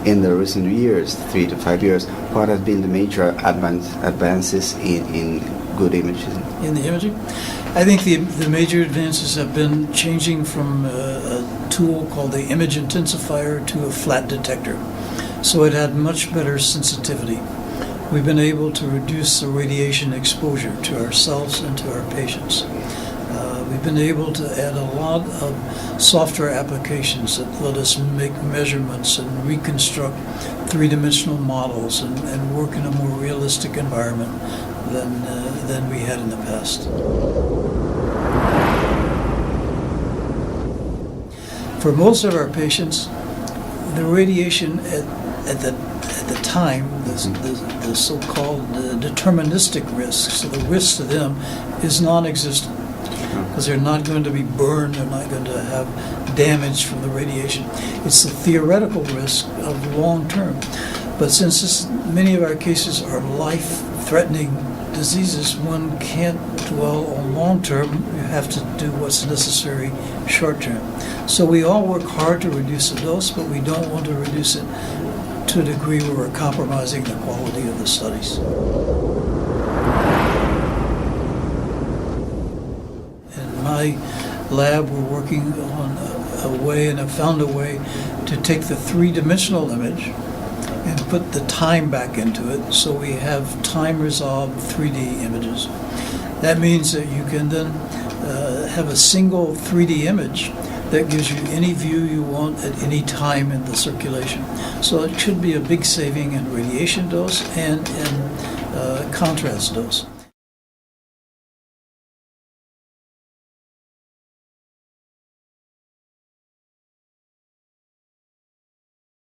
in the recent years, 3 to 5 years, what has been the major advances in good imaging? In the imaging? I think the major advances have been changing from a tool called the image intensifier to a flat detector. So it had much better sensitivity. We've been able to reduce the radiation exposure to ourselves and to our patients. We've been able to add a lot of software applications that let us make measurements and reconstruct three-dimensional models and work in a more realistic environment than we had in the past. For most of our patients, the radiation at the time, the so-called deterministic risk, so the risk to them is non-existent because they're not going to be burned, they're not going to have damage from the radiation. It's the theoretical risk of long-term. But since many of our cases are life-threatening diseases, one can't dwell on long-term. You have to do what's necessary short-term. So we all work hard to reduce the dose, but we don't want to reduce it to a degree where we're compromising the quality of the studies. In my lab, we're working on a way, and have found a way to take the three-dimensional image and put the time back into it, so we have time-resolved 3D images. That means that you can then have a single 3D image that gives you any view you want at any time in the circulation. So it should be a big saving in radiation dose and in contrast dose.